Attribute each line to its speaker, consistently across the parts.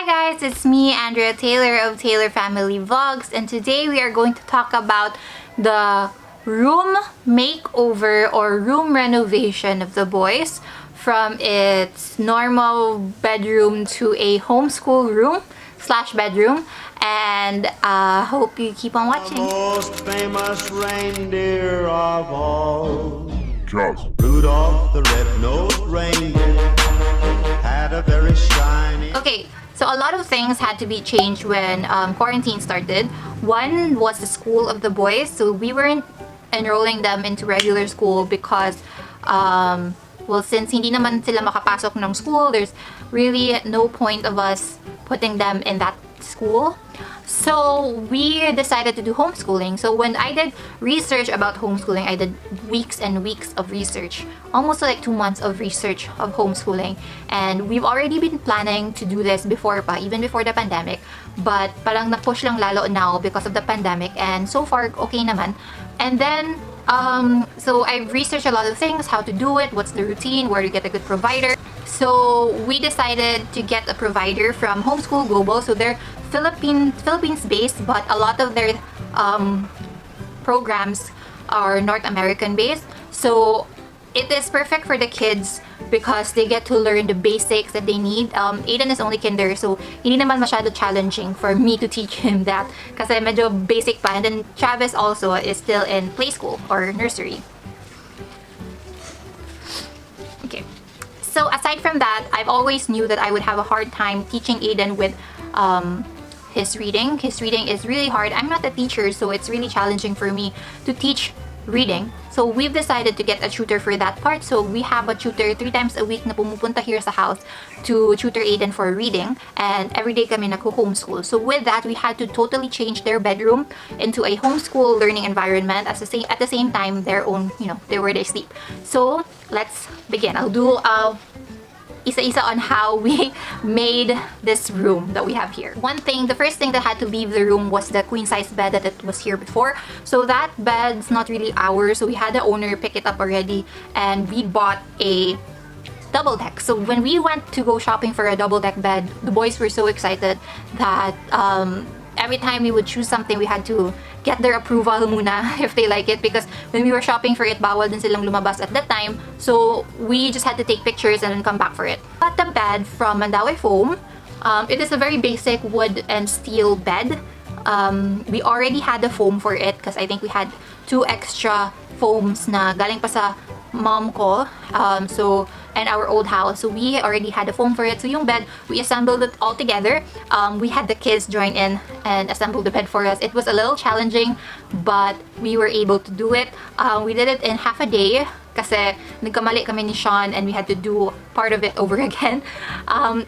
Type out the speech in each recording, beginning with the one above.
Speaker 1: guys, it's me, Andrea Taylor of Taylor Family Vlogs, and today we are going to talk about the room makeover or room renovation of the boys from its normal bedroom to a homeschool room slash bedroom, and hope you keep on watching.
Speaker 2: The most famous reindeer of all, Rudolph the red-nosed reindeer, had a very shiny...
Speaker 1: Okay, so a lot of things had to be changed when quarantine started. One was the school of the boys, so we weren't enrolling them into regular school because well, since hindi naman sila makapasok ng school, there's really no point of us putting them in that school. So we decided to do homeschooling. So when I did research about homeschooling, I did weeks and weeks of research, almost like 2 months of research of homeschooling. And we've already been planning to do this before pa, even before the pandemic. But parang na-push lang lalo now because of the pandemic, and so far okay naman. And then so I've researched a lot of things, how to do it, what's the routine, where to get a good provider. So we decided to get a provider from Homeschool Global. So they're Philippines based, but a lot of their programs are North American based. So it is perfect for the kids because they get to learn the basics that they need. Aiden is only kinder, so hindi naman masyado challenging for me to teach him that kasi medyo basic pa. And then Travis also is still in play school or nursery. Okay. So aside from that, I've always knew that I would have a hard time teaching Aiden with his reading. His reading is really hard. I'm not a teacher, so it's really challenging for me to teach reading. So we've decided to get a tutor for that part. So we have a tutor 3 times a week na pumupunta here sa house to tutor Aiden for reading, and everyday kami nagho-homeschool. So with that, we had to totally change their bedroom into a homeschool learning environment at the same time their own, where they sleep. So let's begin. I'll do isa-isa on how we made this room that we have here. The first thing that had to leave the room was the queen size bed that it was here before. So that bed's not really ours, so we had the owner pick it up already, and we bought a double deck. So when we went to go shopping for a double deck bed, the boys were so excited that every time we would choose something, we had to get their approval muna if they like it, because when we were shopping for it, bawal din silang lumabas at that time. So we just had to take pictures and then come back for it. Got the bed from Mandawi Foam. It is a very basic wood and steel bed. We already had the foam for it because I think we had 2 extra foams na galing pa sa mom ko, and our old house, so we already had a foam for it. So yung bed, we assembled it all together. We had the kids join in and assemble the bed for us. It was a little challenging, but we were able to do it. We did it in half a day kasi nagkamali kami ni Sean and we had to do part of it over again.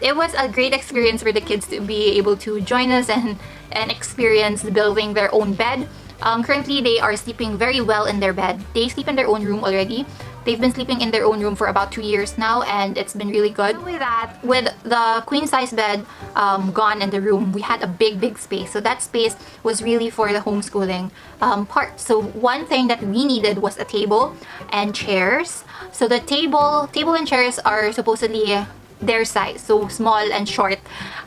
Speaker 1: It was a great experience for the kids to be able to join us and experience building their own bed. Currently, they are sleeping very well in their bed. They sleep in their own room already. They've been sleeping in their own room for about 2 years now, and it's been really good. With that, with the queen size bed gone in the room, we had a big space. So that space was really for the homeschooling part. So one thing that we needed was a table and chairs. So the table and chairs are supposedly their size, so small and short,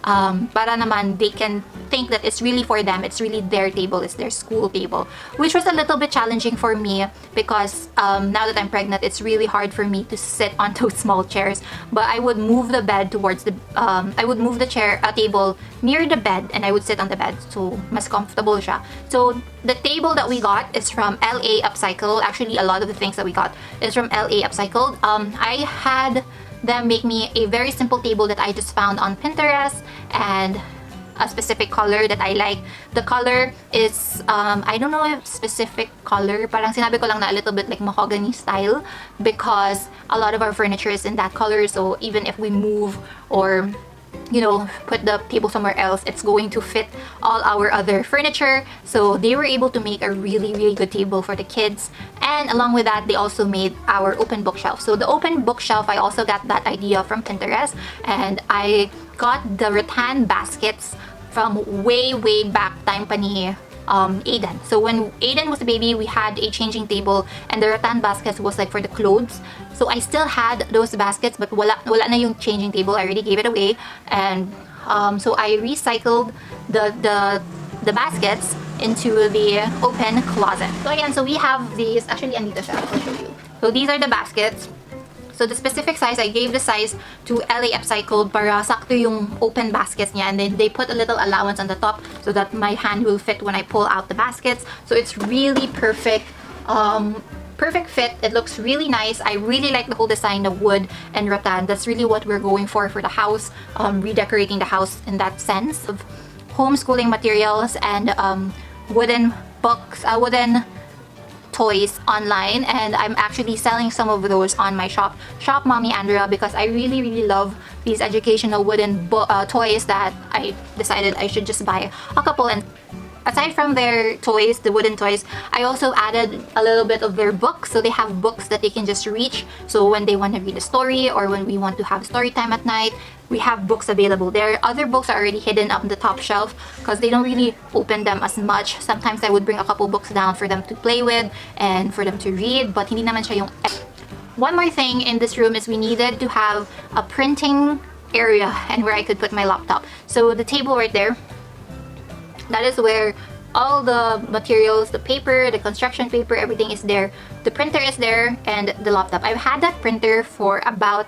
Speaker 1: para naman they can think that it's really for them, it's really their table, it's their school table, which was a little bit challenging for me because now that I'm pregnant, it's really hard for me to sit on those small chairs. But I would move the bed towards the I would move the table near the bed, and I would sit on the bed, so mas comfortable siya. So the table that we got is from LA Upcycle. Actually, a lot of the things that we got is from LA Upcycled. I had them make me a very simple table that I just found on Pinterest, and a specific color that I like. The color is, I don't know if specific color, parang sinabi ko lang na a little bit like mahogany style, because a lot of our furniture is in that color. So even if we move or put the table somewhere else, it's going to fit all our other furniture. So they were able to make a really good table for the kids, and along with that, they also made our open bookshelf. So the open bookshelf, I also got that idea from Pinterest, and I got the rattan baskets from way back time pa ni Aiden. So when Aiden was a baby, we had a changing table, and the rattan baskets was like for the clothes. So I still had those baskets, but wala na yung changing table. I already gave it away, and So I recycled the baskets into the open closet. So again, so we have these, actually andito siya, I'll show you. So these are the baskets. So the specific size, I gave the size to LA Upcycled para sakto yung open baskets niya, and then they put a little allowance on the top so that my hand will fit when I pull out the baskets. So it's really perfect. Perfect fit. It looks really nice. I really like the whole design of wood and rattan. That's really what we're going for the house, redecorating the house in that sense of homeschooling materials and wooden books, wooden toys online, and I'm actually selling some of those on my shop Mommy Andrea, because I really love these educational wooden toys that I decided I should just buy a couple. And aside from their toys, the wooden toys, I also added a little bit of their books. So they have books that they can just reach. So when they want to read a story or when we want to have story time at night, we have books available there. Other books are already hidden up on the top shelf because they don't really open them as much. Sometimes I would bring a couple books down for them to play with and for them to read, but hindi naman siya yung... One more thing in this room is we needed to have a printing area and where I could put my laptop. So the table right there, that is where all the materials, the paper, the construction paper, everything is there. The printer is there and the laptop. I've had that printer for about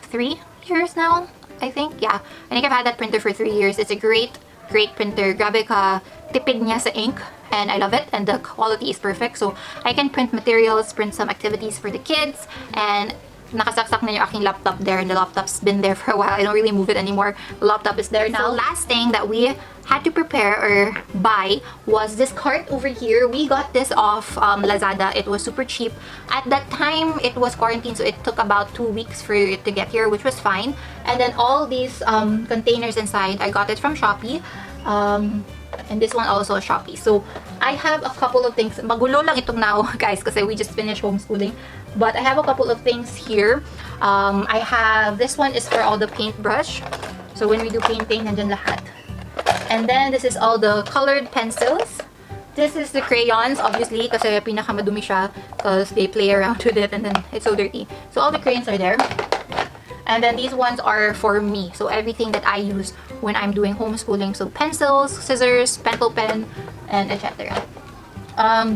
Speaker 1: 3 years now, I think. Yeah, I think I've had that printer for 3 years. It's a great printer. Grabe ka tipid niya sa ink, and I love it, and the quality is perfect. So I can print materials, print some activities for the kids, and nakasaksak na yung aking laptop there, and the laptop's been there for a while. I don't really move it anymore. The laptop is there now. So last thing that we had to prepare or buy was this cart over here. We got this off Lazada. It was super cheap. At that time, it was quarantine, so it took about 2 weeks for it to get here, which was fine. And then all these containers inside, I got it from Shopee. And this one also Shopee. So I have a couple of things. Magulo lang itong now, guys, kasi we just finished homeschooling. But I have a couple of things here. I have, this one is for all the paintbrush. So when we do painting, nandyan lahat. And then this is all the colored pencils. This is the crayons, obviously, kasi pinakamadumi siya because they play around with it and then it's so dirty. So all the crayons are there. And then these ones are for me. So everything that I use when I'm doing homeschooling. So pencils, scissors, pencil pen, and etc.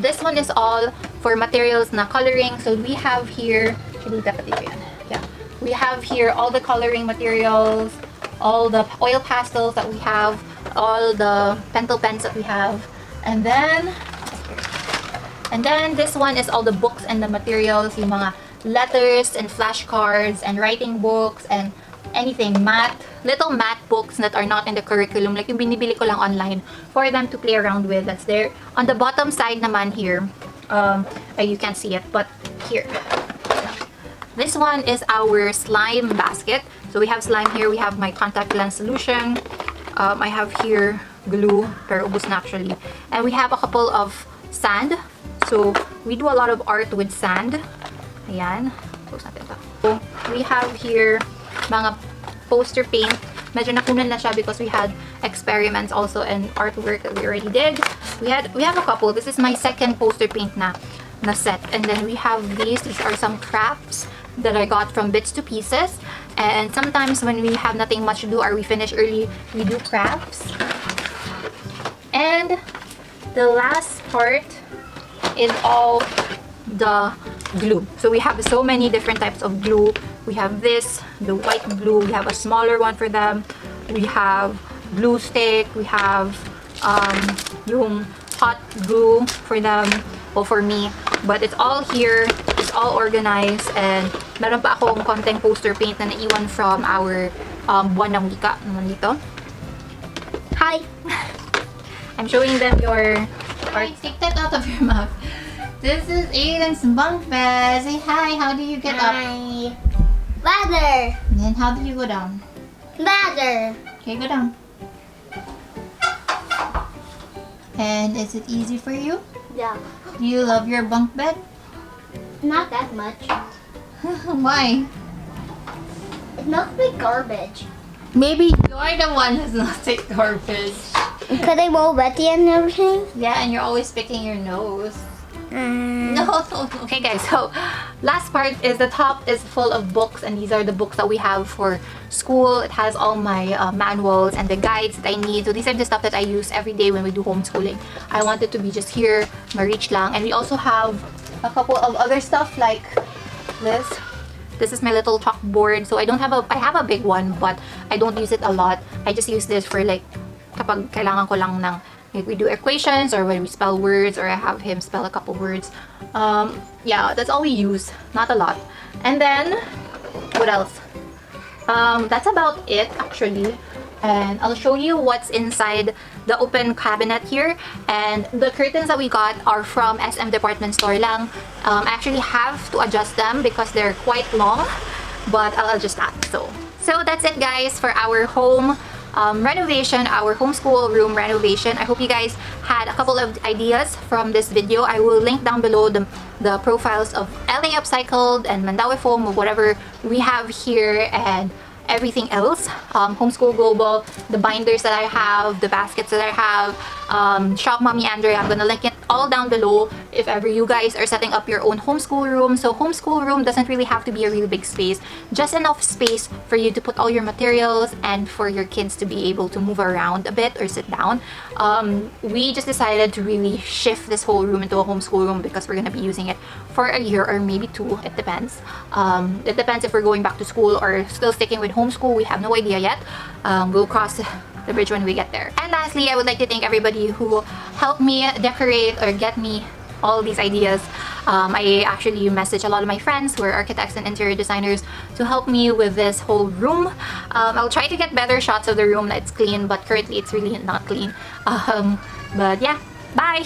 Speaker 1: This one is all for materials na coloring. So we have here, yeah, we have here all the coloring materials, all the oil pastels that we have, all the pencil pens that we have, and then this one is all the books and the materials, yung mga letters and flashcards and writing books and anything, little math books that are not in the curriculum, like yung binibili ko lang online for them to play around with. That's there. On the bottom side naman here, you can't see it, but here, this one is our slime basket. So we have slime here, we have my contact lens solution, I have here glue, pero ubos na actually, and we have a couple of sand. So we do a lot of art with sand. Ayan, close natin ito. So we have here mga poster paint. Medyo nakunan na siya because we had experiments also and artwork that we already did. We have a couple. This is my second poster paint na set. And then we have these are some crafts that I got from Bits to Pieces. And sometimes when we have nothing much to do or we finish early, we do crafts. And the last part is all the glue. So we have so many different types of glue. We have this, the white glue. We have a smaller one for them. We have glue stick. We have yung hot glue for them, or for me. But it's all here. It's all organized. And meron pa akong konting poster paint na naiwan from our buwan ng wika naman dito. Hi! I'm showing them your art. Take that out of your mouth. This is Aiden's bunk bed. Say hi. How do you get up?
Speaker 3: Hi. Ladder.
Speaker 1: And then how do you go down?
Speaker 3: Ladder.
Speaker 1: Okay, go down. And is it easy for you?
Speaker 3: Yeah.
Speaker 1: Do you love your bunk bed?
Speaker 3: Not that much.
Speaker 1: Why?
Speaker 3: It smells like garbage.
Speaker 1: Maybe you're the one who's not take garbage.
Speaker 3: Because I'm all wetty and everything.
Speaker 1: Yeah, and you're always picking your nose. No, no, no. Okay guys, so last part is the top is full of books, and these are the books that we have for school. It has all my manuals and the guides that I need. So these are the stuff that I use every day when we do homeschooling. I want it to be just here, ma-reach lang. And we also have a couple of other stuff like this. This is my little chalkboard. So I have a big one, but I don't use it a lot. I just use this for like kapag kailangan ko lang ng like we do equations or when we spell words, or I have him spell a couple words. Yeah, that's all we use. Not a lot. And then what else? That's about it actually. And I'll show you what's inside the open cabinet here. And the curtains that we got are from SM department store lang. I actually have to adjust them because they're quite long, but I'll adjust that. So that's it guys for our home renovation, our homeschool room renovation. I hope you guys had a couple of ideas from this video. I will link down below the profiles of LA Upcycled and Mandaue Foam, or whatever we have here, and everything else. Homeschool Global, the binders that I have, the baskets that I have, Shop Mommy Andrea. I'm gonna link it all down below if ever you guys are setting up your own homeschool room. So homeschool room doesn't really have to be a really big space, just enough space for you to put all your materials and for your kids to be able to move around a bit or sit down. We just decided to really shift this whole room into a homeschool room because we're gonna be using it for a year or maybe 2. It depends. It depends if we're going back to school or still sticking with homeschool. We have no idea yet. We'll cross the bridge when we get there. And lastly, I would like to thank everybody who helped me decorate or get me all these ideas. I actually messaged a lot of my friends who are architects and interior designers to help me with this whole room. I'll try to get better shots of the room that's clean, but currently it's really not clean. But yeah, bye!